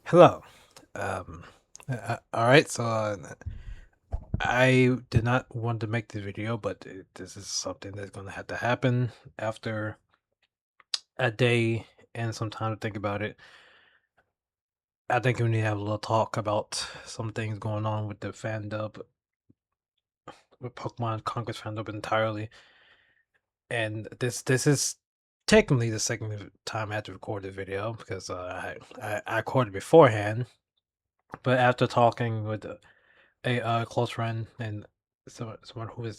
Hello. All right. I did not want to make this video, but this is something that's going to have to happen after a day and some time to think about it. I think we need to have a little talk about some things going on with the fandub, with Pokemon Conquest Fandub entirely. And this is technically the second time I had to record the video because I recorded beforehand, but after talking with a close friend and someone who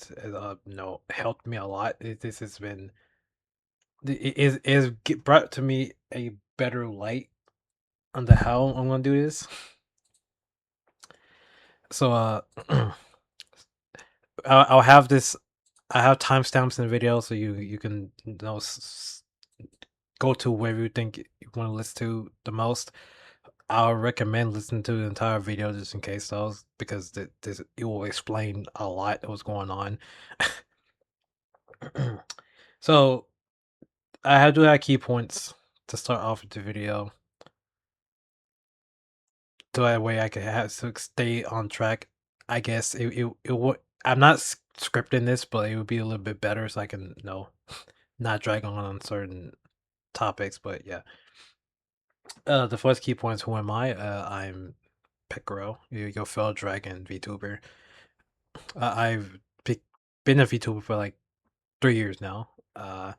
helped me a lot. This has been brought to me a better light on the how I'm gonna do this. So I'll have this. I have timestamps in the video, so you can go to wherever you think you want to listen to the most. I'll recommend listening to the entire video just in case those because this it will explain a lot of what's going on. So I do have key points to start off with the video. So that way I can have to stay on track. I guess it would. I'm not scripting this, but it would be a little bit better so I can not drag on certain topics. But yeah, the first key point is who am I? I'm Picaro, your fellow dragon VTuber. I've been a VTuber for like 3 years now. I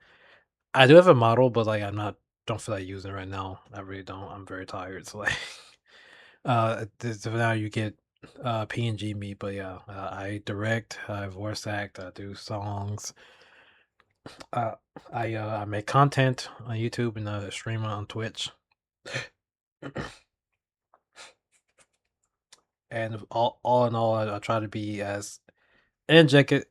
do have a model, but like don't feel like using it right now. I really don't. I'm very tired. So like so now you get PNG me, but yeah, I direct, I voice act, I do songs. Uh I make content on YouTube and stream on Twitch. And all in all, I try to be as energetic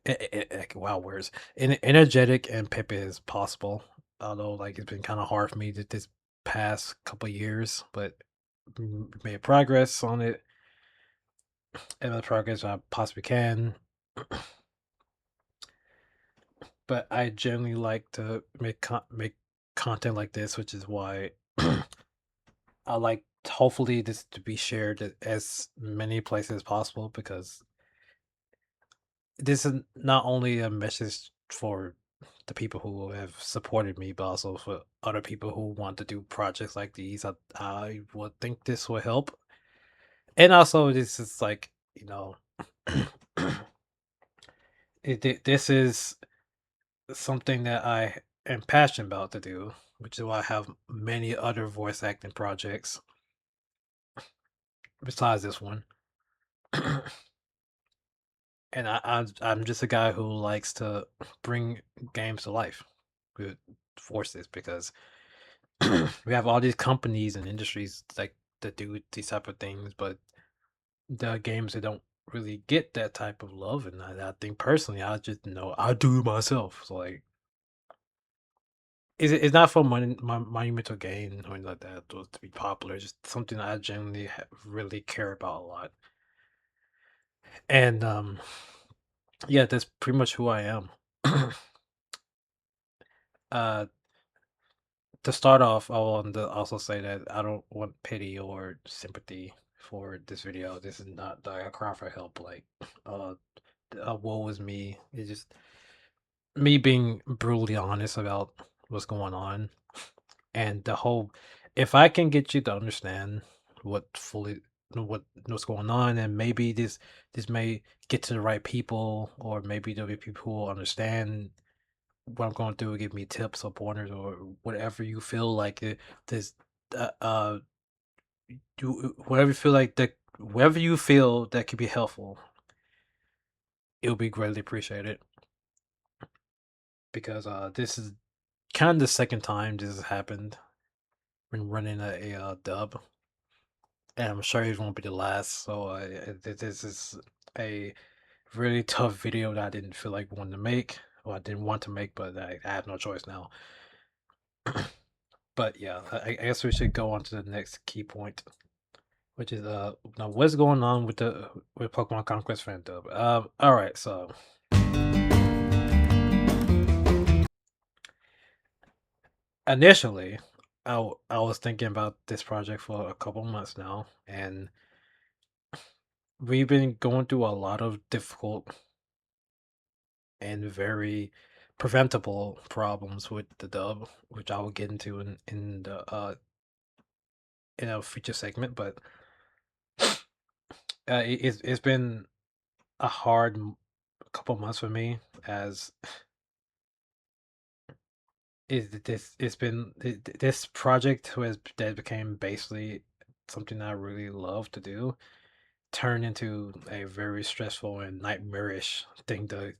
wow words energetic and peppy as possible. Although like it's been kind of hard for me this past couple years, but made progress on it and the progress I possibly can. But I generally like to make content like this, which is why I like hopefully this to be shared at as many places as possible because this is not only a message for the people who have supported me, but also for other people who want to do projects like these. I would think this will help, and also this is like this is something that I am passionate about to do, which is why I have many other voice acting projects besides this one. And I'm just a guy who likes to bring games to life with forces because we have all these companies and industries like that do these type of things, but the games that don't really get that type of love, and I think personally, I just I do it myself. So like, it's not for monumental gain or anything like that or to be popular. It's just something I genuinely really care about a lot, and yeah, that's pretty much who I am. uh, to start off, I want to also say that I don't want pity or sympathy for this video. This is not like a cry for help. Like, uh, woe is me. It's just me being brutally honest about what's going on, and the whole. If I can get you to understand what fully what's going on, and maybe this may get to the right people, or maybe there'll be people who will understand what I'm going through, give me tips or pointers or whatever you feel like this uh do whatever you feel like that whatever you feel that could be helpful, it'll be greatly appreciated because this is kind of the second time this has happened when running a dub, and I'm sure it won't be the last. So this is a really tough video that I didn't feel like wanting to make, or I didn't want to make, but I have no choice now. But yeah, I guess we should go on to the next key point, which is now what's going on with Pokemon Conquest Fandub. All right, so initially I was thinking about this project for a couple months now, and we've been going through a lot of difficult and very preventable problems with the dub, which I will get into in the in a future segment. But it's been a hard couple months for me, as it's been this project was that became basically something I really love to do, turned into a very stressful and nightmarish thing to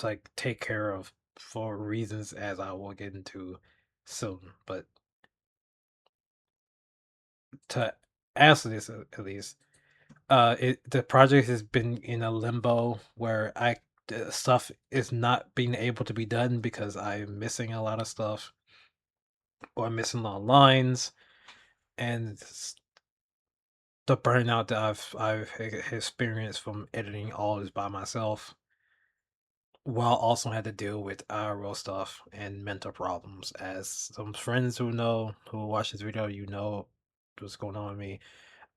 like take care of for reasons as I will get into soon. But to answer this at least, the project has been in a limbo where the stuff is not being able to be done because I'm missing a lot of stuff or missing a lot of lines, and the burnout that I've experienced from editing all this by myself, while also had to deal with IRL stuff and mental problems. As some friends who watch this video, what's going on with me.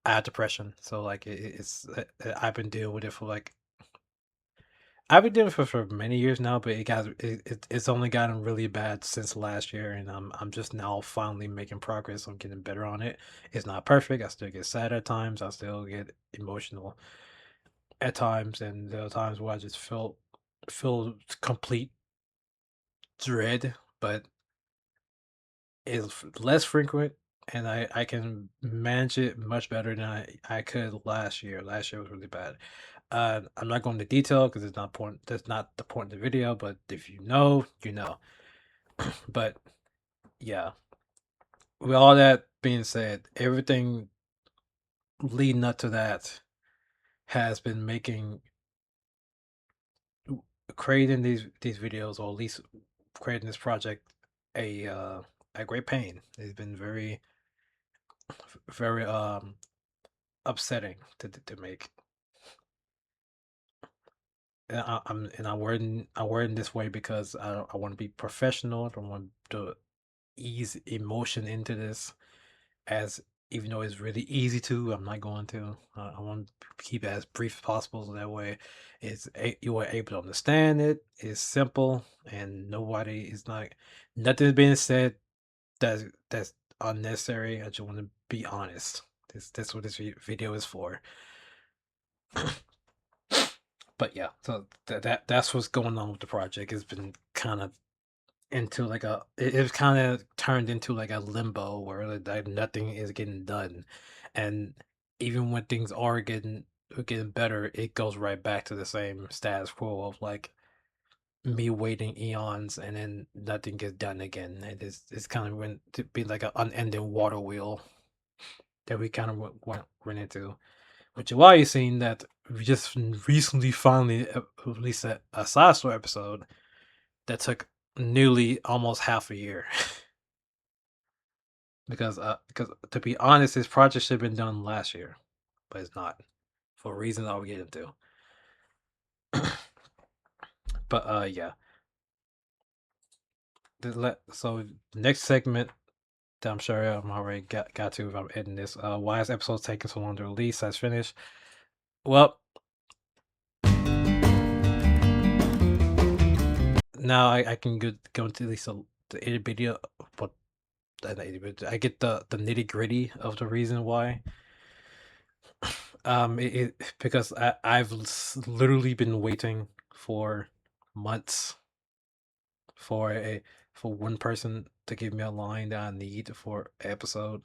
I have depression, so like I've been dealing with it for like I've been doing it for many years now, but it's only gotten really bad since last year, and I'm just now finally making progress. I'm getting better on it. It's not perfect. I still get sad at times. I still get emotional at times, and there are times where I just feel complete dread, but it's less frequent, and I can manage it much better than I could last year. Last year was really bad. I'm not going into detail because it's not point. That's not the point of the video. But if you know, you know. But yeah, with all that being said, everything leading up to that has been making creating these videos, or at least creating this project, a great pain. It's been very upsetting to make. And I'm wording this way because I want to be professional. I don't want to ease emotion into this, as even though it's really easy to, I'm not going to. I want to keep it as brief as possible, so that way you are able to understand it. It's simple, and nobody is not nothing's being said that's unnecessary. I just want to be honest. That's what this video is for. But yeah, so that's what's going on with the project. It's been kind of into like it's kind of turned into like a limbo where like nothing is getting done, and even when things are getting better, it goes right back to the same status quo of like me waiting eons and then nothing gets done again. It's kind of went to be like an unending water wheel that we kind of went into. Which is why you're seeing that we just recently finally released a side story episode that took nearly almost half a year. Because to be honest, this project should have been done last year, but it's not for reasons I'll get into. But yeah. So next segment that I'm sure I'm already got to if I'm editing this. Why is episodes taking so long to release? That's finished. Well, now I can go into at least the itty bitty, but I get the nitty gritty of the reason why. Because I've literally been waiting for months for a for one person to give me a line that I need for an episode,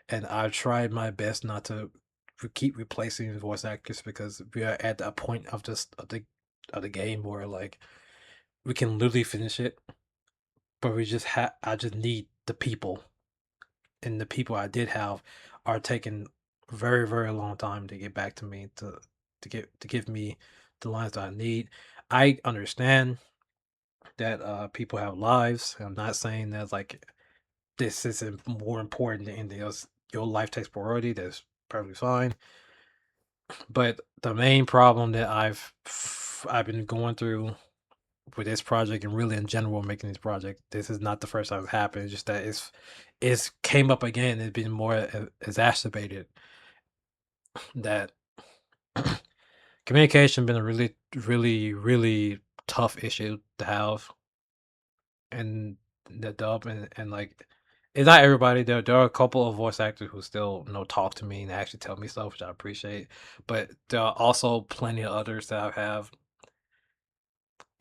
and I've tried my best not to keep replacing voice actors because we are at a point of the game where like we can literally finish it, but I just need the people, and the people I did have are taking very long time to get back to me to give me the lines that I need. I understand that people have lives. I'm not saying that like this isn't more important than anything else. Your life takes priority. That's perfectly fine. But the main problem that I've been going through with this project and really in general making this project. This is not the first time it's happened. It's just that it's came up again. It's been more exacerbated. That communication been a really tough issue to have, and the dub and like it's not everybody. There are a couple of voice actors who still talk to me and actually tell me stuff, which I appreciate. But there are also plenty of others that I have.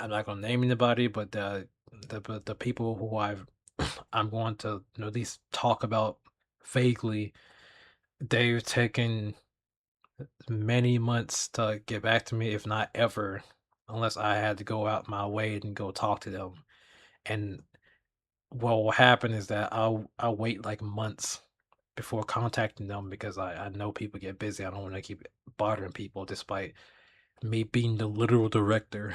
I'm not gonna name anybody, but the people who I'm going to at least talk about vaguely. They've taken many months to get back to me, if not ever, unless I had to go out my way and go talk to them. And what will happen is that I'll wait like months before contacting them because I know people get busy. I don't want to keep bothering people despite me being the literal director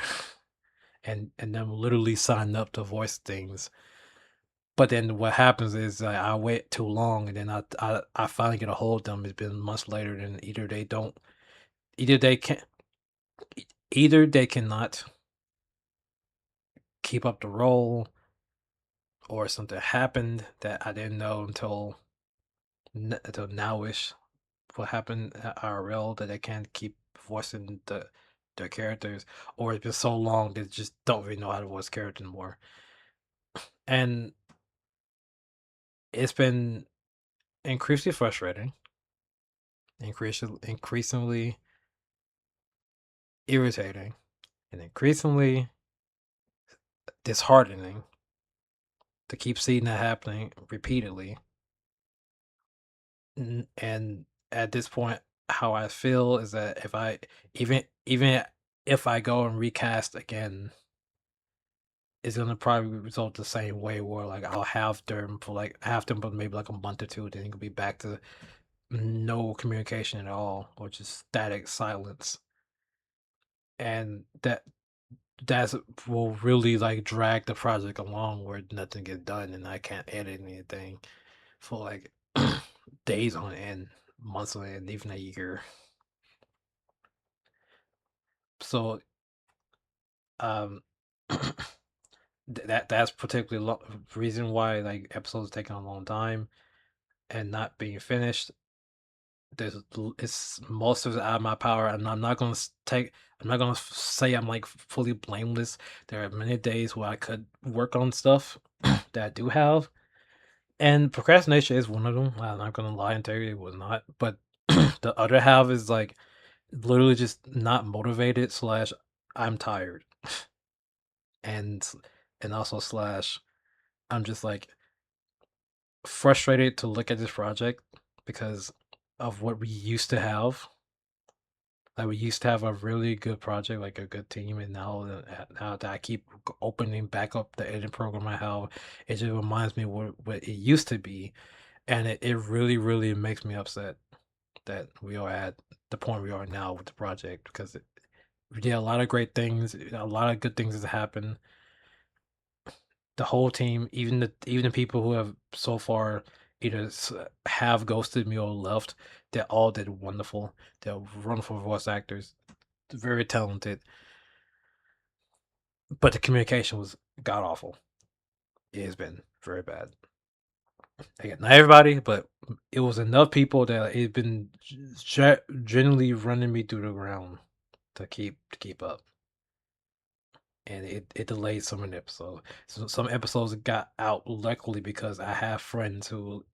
and them literally signing up to voice things. But then what happens is I wait too long and then I finally get a hold of them. It's been months later, and either they can't either they cannot keep up the role, or something happened that I didn't know until nowish. What happened at IRL that they can't keep voicing their characters, or it's been so long they just don't really know how to voice character anymore. And it's been increasingly frustrating, increasingly irritating, and increasingly disheartening to keep seeing that happening repeatedly. And at this point, how I feel is that if I even if I go and recast again, it's gonna probably result the same way where like I'll have them for maybe like a month or two, then it'll be back to no communication at all, or just static silence. And that's will really like drag the project along where nothing gets done and I can't edit anything for like days on end, months on end, even a year. So um that's particularly reason why like episodes taking a long time and not being finished. It's most of it out of my power, and I'm not gonna say I'm like fully blameless. There are many days where I could work on stuff that I do have, and procrastination is one of them. I'm not gonna lie and tell you it was not, but the other half is like literally just not motivated slash I'm tired, and also slash I'm just like frustrated to look at this project because of what we used to have. Like we used to have a really good project, like a good team, and now that I keep opening back up the editing program I have, it just reminds me what it used to be, and it really makes me upset that we are at the point we are now with the project because we did a lot of great things, a lot of good things has happened. The whole team, even the people who have so far either have ghosted me or left, they all did wonderful. They're wonderful voice actors, very talented. But the communication was god awful. It has been very bad. Again, not everybody, but it was enough people that it's been generally running me through the ground to keep up. And it delayed some of the episodes. So some episodes got out luckily because I have friends who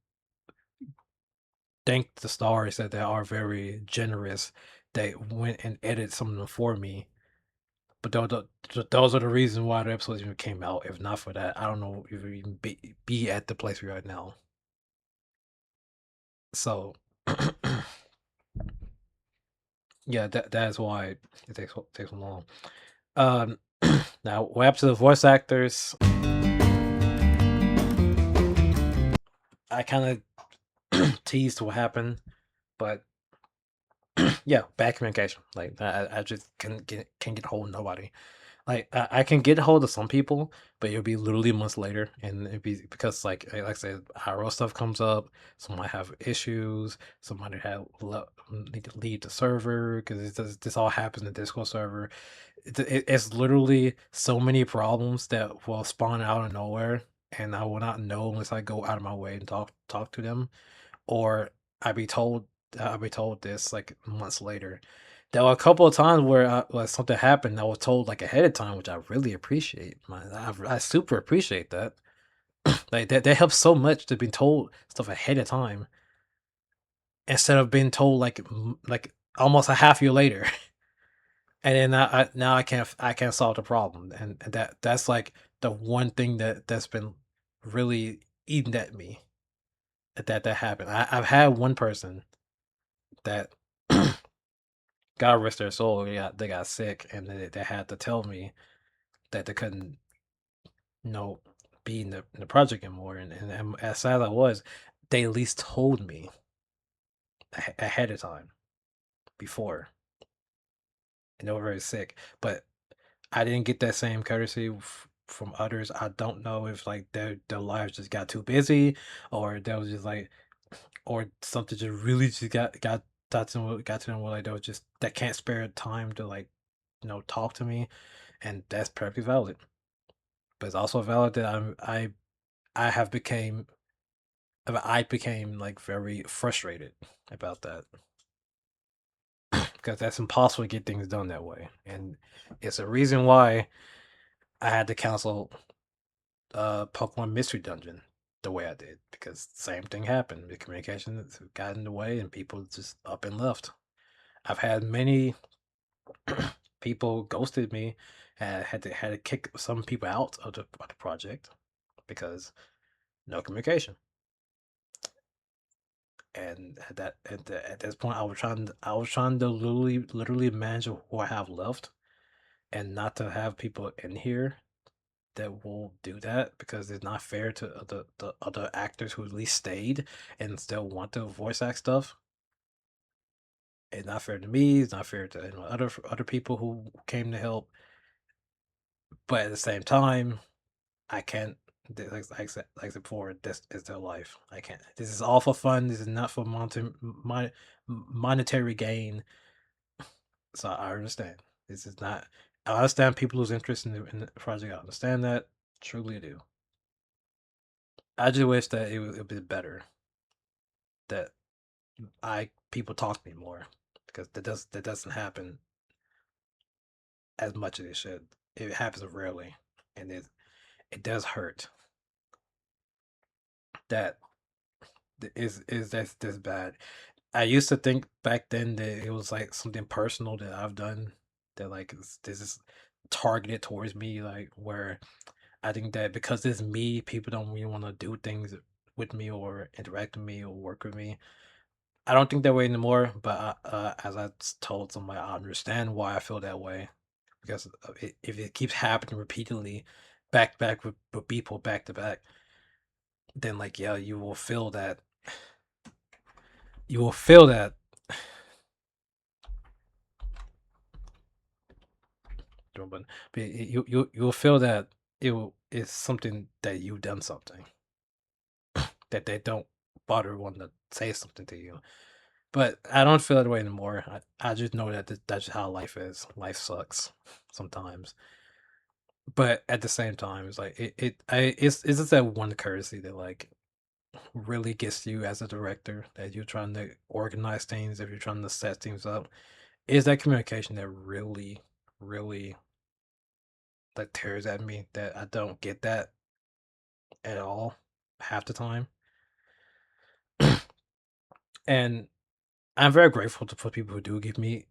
thank the stars that they are very generous. They went and edited some of them for me. But those are the reasons why the episodes even came out. If not for that, I don't know if we even be at the place we are now. So, yeah, that's why it takes so long. Um, now we're up to the voice actors. I kind of teased what happened, but yeah, bad communication. Like I just can't get a hold of nobody. Like, I can get a hold of some people, but it'll be literally months later, and it'd be because, like I said, IRL stuff comes up, somebody have issues, somebody had need to leave the server because this all happens in the Discord server. It's literally so many problems that will spawn out of nowhere, and I will not know unless I go out of my way and talk to them, or I be told I be told this like months later. There were a couple of times where something happened, I was told like ahead of time, which I really appreciate. I super appreciate that. Like that helps so much to be told stuff ahead of time instead of being told like almost a half year later, and then now I can't solve the problem, and that's like the one thing that's been really eating at me that happened. I've had one person that God rest their soul, they got sick, and they had to tell me that they couldn't, you know, be in the project anymore. And as sad as I was, they at least told me ahead of time before, and they were very sick. But I didn't get that same courtesy from others. I don't know if like their lives just got too busy, or they was just like, or something just really just got to them where like they was just that can't spare time to like talk to me, and that's perfectly valid. But it's also valid that I have became I became like very frustrated about that because that's impossible to get things done that way, and it's a reason why I had to cancel Pokemon Mystery Dungeon the way I did because same thing happened. The communication got in the way, and people just up and left. I've had many people ghosted me, and had to kick some people out of the project because no communication. And at this point, I was trying to literally manage who I have left, and not to have people in here that will do that because it's not fair to the other actors who at least stayed and still want to voice act stuff. It's not fair to me. It's not fair to other people who came to help. But at the same time, I can't. Like I said before, this is their life. I can't. This is all for fun. This is not for monetary gain. So I understand. This is not. I understand people lose interest in the project. I understand that. Truly do. I just wish that it would be better. That I people talk to me more because that doesn't happen as much as it should. It happens rarely, and it does hurt. That is that's this bad. I used to think back then that it was like something personal that I've done that like this is targeted towards me, like where I think that because it's me, people don't really want to do things with me or interact with me or work with me. I don't think that way anymore, but as told somebody, I understand why I feel that way because if it keeps happening repeatedly, back to back with people back to back, then like yeah, you will feel that. But you'll feel that it's something that you've done something that they don't bother wanting to say something to you. But I don't feel that way anymore. I just know that that's just how life is. Life sucks sometimes. But at the same time, it's like it's just that one courtesy that like really gets you as a director that you're trying to organize things, if you're trying to set things up, is that communication that really like tears at me that I don't get that at all half the time. And I'm very grateful for people who do give me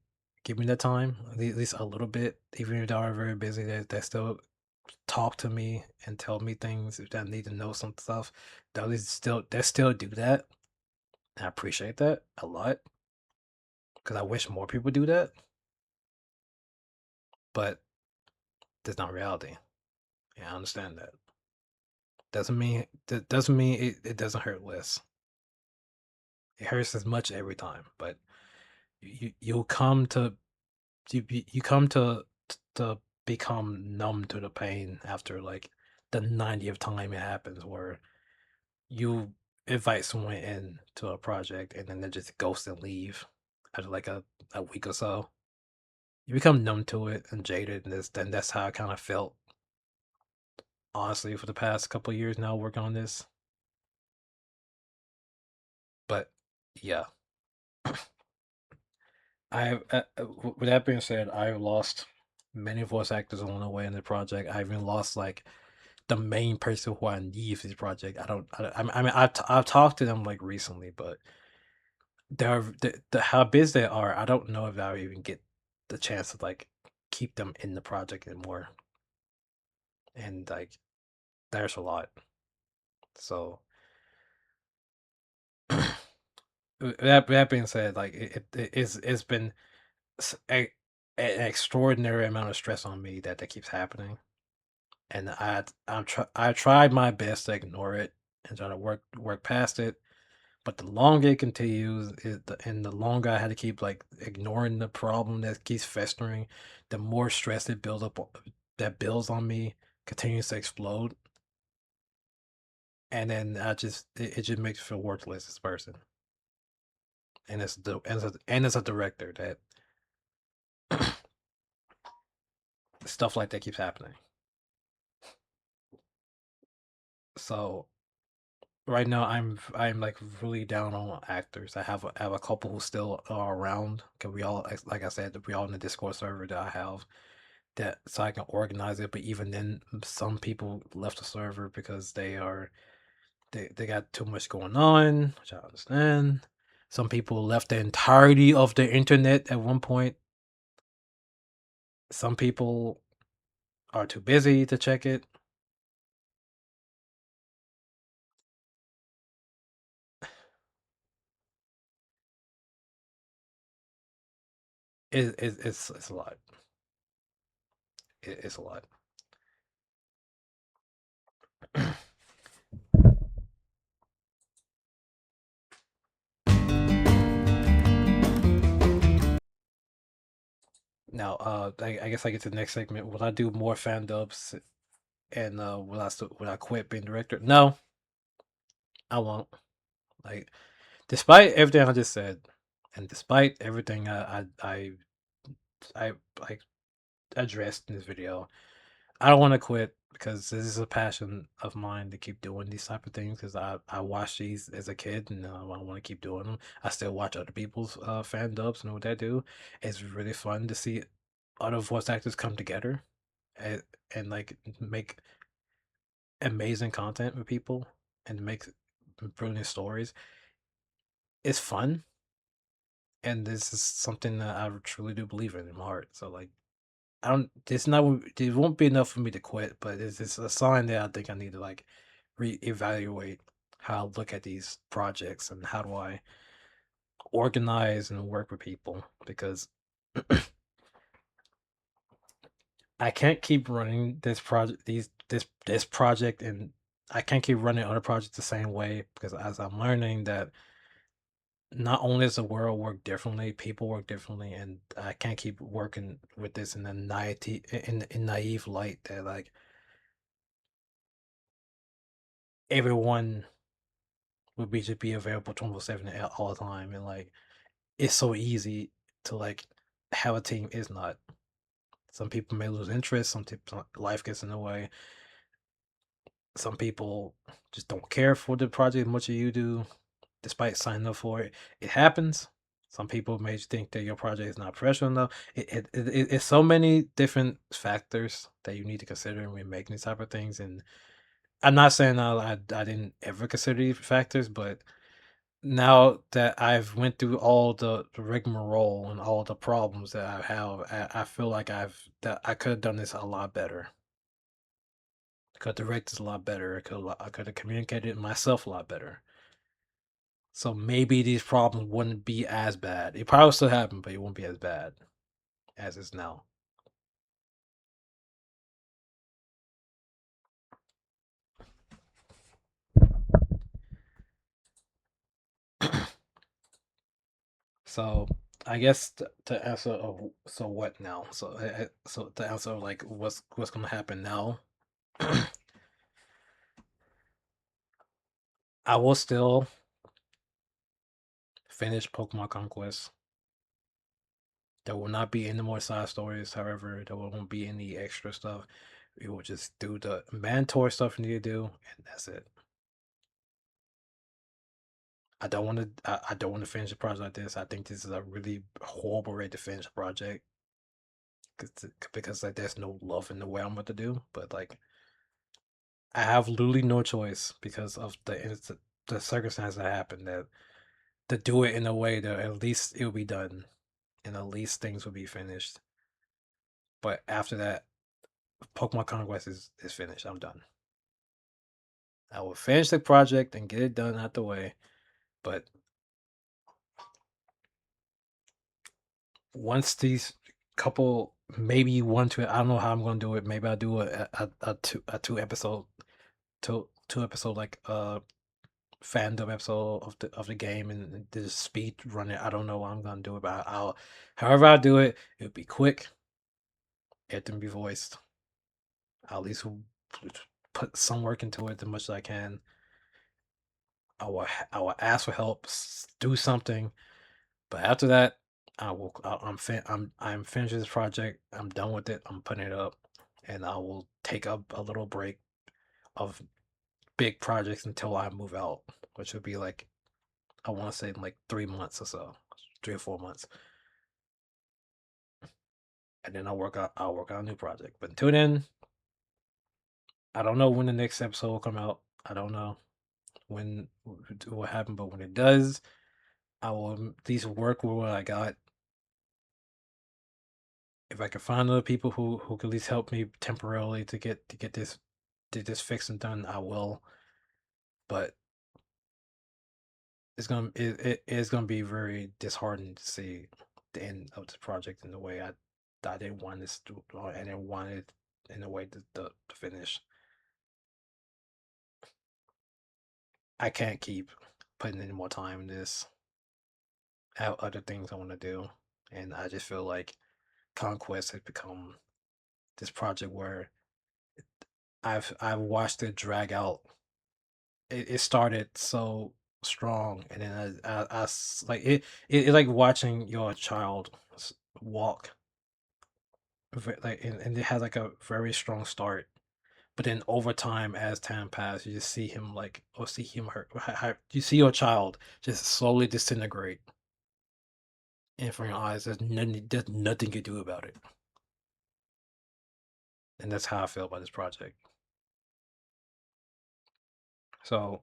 the time, at least a little bit, even if they are very busy. They still talk to me and tell me things if I need to know some stuff. They still do that. I appreciate that a lot because I wish more people do that, but that's not reality. Yeah, I understand that. Doesn't mean it doesn't hurt less. It hurts as much every time, but you'll come to you come to become numb to the pain after like the 90th time it happens, where you invite someone in to a project and then they just ghost and leave after like a week or so. You become numb to it and jaded, and then that's how I kind of felt honestly for the past couple of years now working on this. But yeah, with that being said, I've lost many voice actors along the way in the project. I even lost like the main person who I need for this project. I mean, I've talked to them like recently, but they're how busy they are. I don't know if I'll even get the chance to like keep them in the project anymore. And like, there's a lot. So that being said, like it's been an extraordinary amount of stress on me that keeps happening, and I tried my best to ignore it and try to work past it. But the longer it continues, and the longer I had to keep like ignoring the problem that keeps festering, the more stress it builds up, that builds on me, continues to explode, and then it just makes me feel worthless as a person. And it's a director that stuff like that keeps happening. So right now I'm like really down on actors. I have a couple who still are around. Cause we all, like I said, we all in the Discord server that I have, that so I can organize it. But even then, some people left the server because they got too much going on, which I understand. Some people left the entirety of the internet at one point. Some people are too busy to check it. It's a lot. It's a lot. Now, I guess I get to the next segment. Will I do more fan dubs, and will I quit being director? No, I won't. Like, despite everything I just said, and despite everything I like addressed in this video, I don't want to quit because this is a passion of mine to keep doing these type of things. Because I watched these as a kid, and I want to keep doing them. I still watch other people's fan dubs and what they do. It's really fun to see other voice actors come together and, and like make amazing content with people and make brilliant stories. It's fun, and this is something that I truly do believe in my heart. So like, I don't. It's not. It won't be enough for me to quit, but it's a sign that I think I need to like reevaluate how I look at these projects and how do I organize and work with people, because I can't keep running this project this project, and I can't keep running other projects the same way, because as I'm learning that not only does the world work differently, people work differently, and I can't keep working with this in a naive light that like everyone would be just be available 24/7 all the time, and like it's so easy to like have a team is not. Some people may lose interest, life gets in the way. Some people just don't care for the project as much as you do, despite signing up for it. It happens. Some people may think that your project is not professional enough. It's so many different factors that you need to consider when making these type of things. And I'm not saying I didn't ever consider these factors, but now that I've went through all the rigmarole and all the problems that I have, I feel like that I could have done this a lot better. I could have directed this a lot better. I could have communicated myself a lot better. So maybe these problems wouldn't be as bad. It probably still happen, but it won't be as bad as it's now. So I guess to answer of so what now? So the answer of like what's gonna happen now. I will still finish Pokemon Conquest. There will not be any more side stories. However, there won't be any extra stuff. We will just do the mandatory stuff we need to do, and that's it. I don't want to finish a project like this. I think this is a really horrible way to finish a project because like there's no love in the way I'm about to do. But like I have literally no choice because of the circumstance that happened that to do it in a way that at least it'll be done and at least things will be finished. But after that, Pokemon Conquest is finished. I'm done. I will finish the project and get it done out the way. But once these couple, maybe one, two, I don't know how I'm going to do it. Maybe I'll do a two episode like fandom episode of the game and just speed run it. I don't know what I'm gonna do, but I'll however I do it, it'll be quick. Everything be voiced. I'll at least put some work into it as much as I can. I will ask for help, do something, but after that, I'm finishing this project. I'm done with it. I'm putting it up, and I will take up a little break of big projects until I move out, which would be like I want to say in like 3 months or so, 3 or 4 months, and then I'll work on a new project. But until then, I don't know when the next episode will come out. I don't know when it will happen, but when it does, I will at least work with what I got. If I can find other people who can at least help me temporarily to get this fixed and done, I will. But it is gonna be very disheartening to see the end of the project in the way I didn't want this to, or I didn't want it in the way to finish. I can't keep putting any more time in this. I have other things I want to do, and I just feel like Conquest has become this project where I've watched it drag out. It started so strong, and then like it's like watching your child walk, like and it has like a very strong start, but then over time, as time passes, you just see him like or see him hurt. You see your child just slowly disintegrate in front of your eyes. There's nothing you do about it, and that's how I feel about this project. So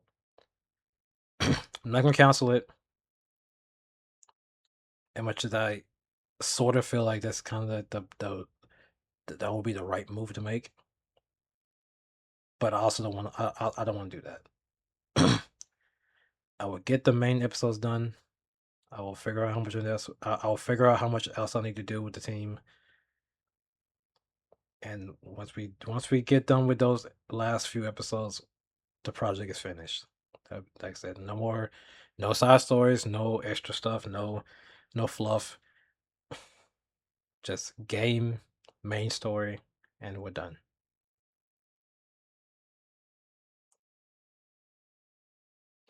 I'm not gonna cancel it. As much as I sort of feel like that's kind of that will be the right move to make, but I also don't want I don't want to do that. I will get the main episodes done. I will figure out how much else I'll figure out how much else I need to do with the team. And once we get done with those last few episodes, the project is finished. Like I said, no more, no side stories, no extra stuff, no fluff. Just game, main story, and we're done.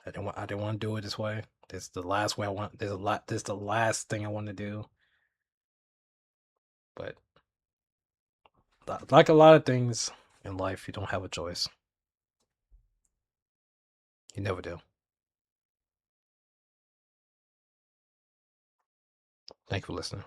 I didn't want to do it this way. This is the last way I want. There's a lot. This is the last thing I want to do. But like a lot of things in life, you don't have a choice. You never do. Thank you for listening.